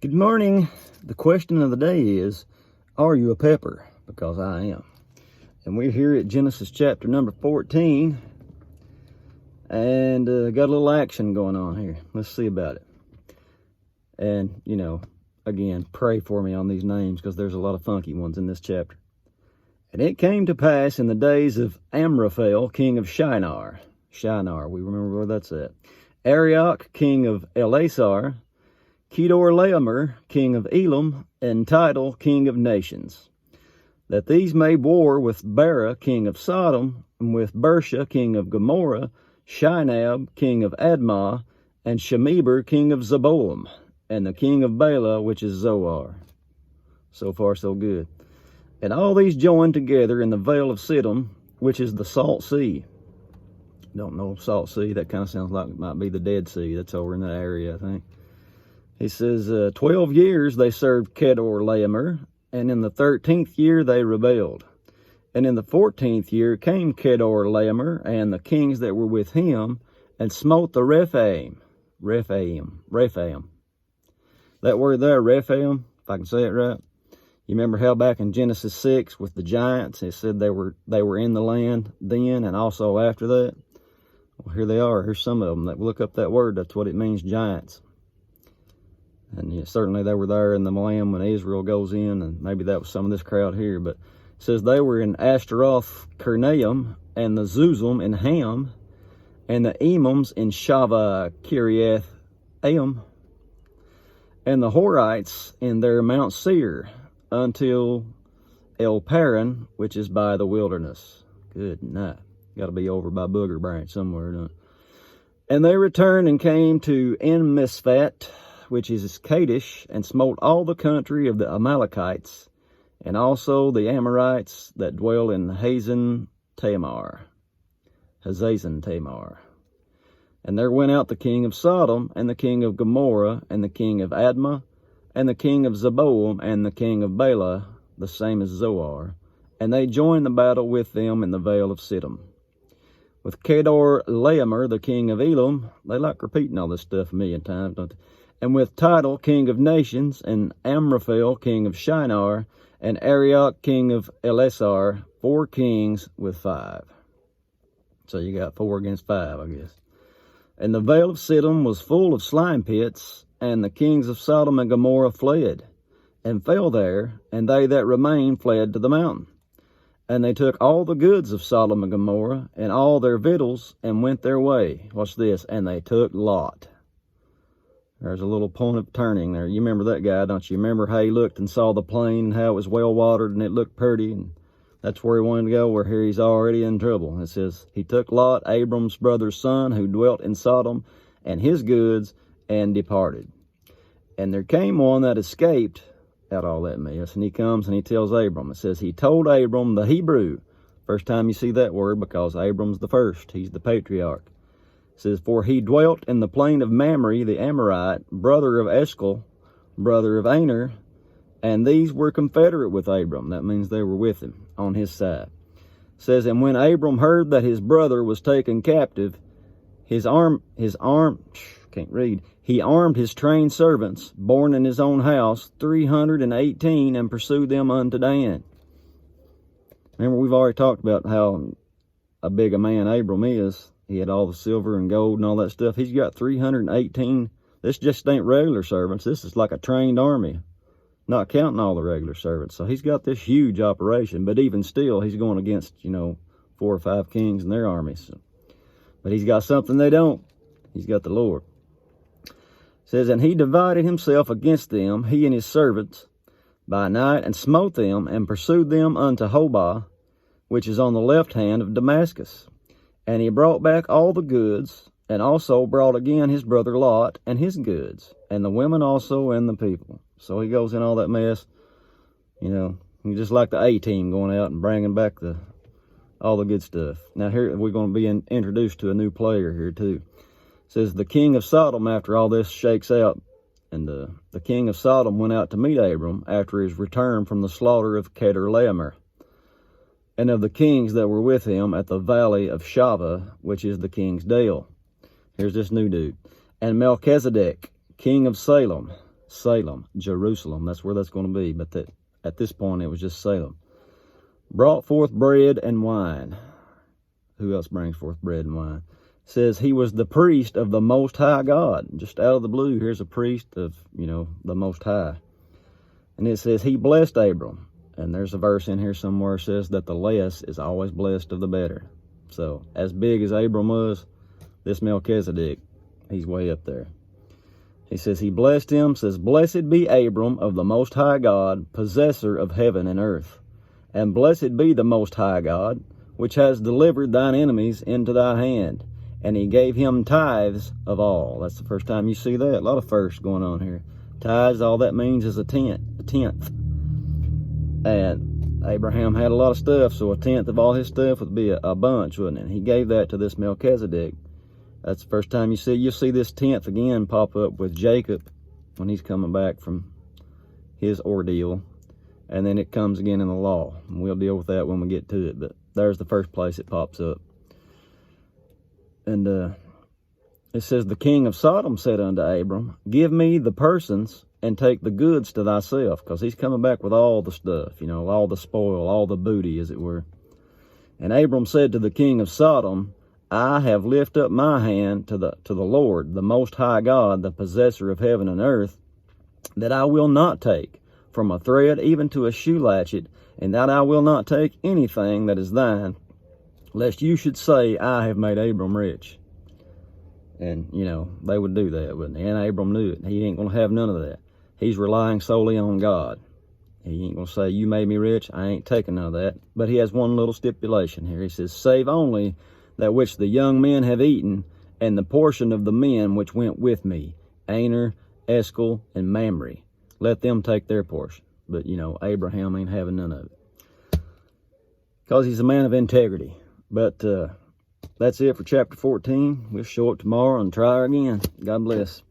Good morning. The question of the day is, are you a pepper? Because I am. And we're here at Genesis chapter number 14. And got a little action going on here. Let's see about it. And, again, pray for me on these names because there's a lot of funky ones in this chapter. And it came to pass in the days of Amraphel, king of Shinar. Shinar, we remember where that's at. Arioch, king of Elasar. Kedorlaomer, king of Elam, and Tidal, king of nations, that these made war with Bera, king of Sodom, and with Bersha, king of Gomorrah, Shinab, king of Admah, and Shemeber, king of Zeboam, and the king of Bela, which is Zoar. So far, so good. And all these joined together in the vale of Siddim, which is the Salt Sea. Don't know Salt Sea, that kind of sounds like it might be the Dead Sea. That's over in that area, I think. He says, 12 years they served Kedorlaomer, and in the 13th year they rebelled. And in the 14th year came Kedorlaomer and the kings that were with him, and smote the Rephaim. That word there, Rephaim, if I can say it right. You remember how back in Genesis 6 with the giants, it said they were in the land then and also after that? Well, here they are. Here's some of them. Look up that word. That's what it means, giants. And certainly they were there in the land when Israel goes in, and maybe that was some of this crowd here. But it says they were in Ashtaroth, Karnaim, and the Zuzim in Ham, and the Emims in Shava, Kiriath, Aim, and the Horites in their Mount Seir, until El Paran, which is by the wilderness. Good night. Got to be over by Booger Branch somewhere, don't it? And they returned and came to En-Mishpat, which is Kadesh, and smote all the country of the Amalekites, and also the Amorites that dwell in Hazazon Tamar. And there went out the king of Sodom, and the king of Gomorrah, and the king of Admah, and the king of Zeboam, and the king of Bela, the same as Zoar, and they joined the battle with them in the vale of Siddim. With Kedorlaomer, the king of Elam, they like repeating all this stuff a million times, don't they? And with Tidal, king of nations, and Amraphel, king of Shinar, and Arioch, king of Elasar, 4 kings with 5. So you got 4 against 5, I guess. And the vale of Siddim was full of slime pits, and the kings of Sodom and Gomorrah fled, and fell there, and they that remained fled to the mountain. And they took all the goods of Sodom and Gomorrah, and all their victuals, and went their way. Watch this. And they took Lot. There's a little point of turning there. You remember that guy, don't you? Remember how he looked and saw the plain, and how it was well-watered, and it looked pretty, and that's where he wanted to go, where here he's already in trouble. It says, he took Lot, Abram's brother's son, who dwelt in Sodom, and his goods, and departed. And there came one that escaped out all that mess, and he comes and he tells Abram. It says, he told Abram the Hebrew. First time you see that word, because Abram's the first. He's the patriarch. It says, for he dwelt in the plain of Mamre, the Amorite, brother of Eshcol, brother of Aner, and these were confederate with Abram. That means they were with him on his side. It says, and when Abram heard that his brother was taken captive, he armed his trained servants, born in his own house, 318, and pursued them unto Dan. Remember, we've already talked about how a big a man Abram is. He had all the silver and gold and all that stuff. He's got 318. This just ain't regular servants. This is like a trained army, not counting all the regular servants. So he's got this huge operation, but even still, he's going against, 4 or 5 kings and their armies. But he's got something they don't. He's got the Lord. It says, and he divided himself against them, he and his servants, by night, and smote them, and pursued them unto Hobah, which is on the left hand of Damascus. And he brought back all the goods, and also brought again his brother Lot and his goods, and the women also and the people. So he goes in all that mess, just like the A-team going out and bringing back all the good stuff. Now here we're going to be introduced to a new player here too. It says, the king of Sodom, after all this shakes out, and the king of Sodom went out to meet Abram after his return from the slaughter of Kedorlaomer, and of the kings that were with him at the valley of Shava, which is the king's dale. Here's this new dude. And Melchizedek, king of Salem, Salem, Jerusalem. That's where that's going to be. But at this point, it was just Salem. Brought forth bread and wine. Who else brings forth bread and wine? It says he was the priest of the Most High God. Just out of the blue, here's a priest of, the Most High. And it says he blessed Abram. And there's a verse in here somewhere that says that the less is always blessed of the better. So as big as Abram was, this Melchizedek, he's way up there. He says he blessed him, says, blessed be Abram of the Most High God, possessor of heaven and earth. And blessed be the Most High God, which has delivered thine enemies into thy hand. And he gave him tithes of all. That's the first time you see that. A lot of firsts going on here. Tithes, all that means is a tenth. And Abraham had a lot of stuff, so a tenth of all his stuff would be a bunch, wouldn't it? He gave that to this Melchizedek. That's the first time you'll see this tenth again pop up with Jacob when he's coming back from his ordeal. And then it comes again in the law. And we'll deal with that when we get to it. But there's the first place it pops up. And it says, the king of Sodom said unto Abram, give me the persons and take the goods to thyself. Because he's coming back with all the stuff, all the spoil, all the booty, as it were. And Abram said to the king of Sodom, I have lifted up my hand to the Lord, the Most High God, the possessor of heaven and earth, that I will not take from a thread even to a shoe latchet, and that I will not take anything that is thine, lest you should say, I have made Abram rich. And, they would do that, wouldn't they? And Abram knew it. He ain't going to have none of that. He's relying solely on God. He ain't going to say, you made me rich. I ain't taking none of that. But he has one little stipulation here. He says, save only that which the young men have eaten, and the portion of the men which went with me, Aner, Eshcol, and Mamre. Let them take their portion. But, Abraham ain't having none of it. Because he's a man of integrity. But that's it for chapter 14. We'll show it tomorrow and try again. God bless.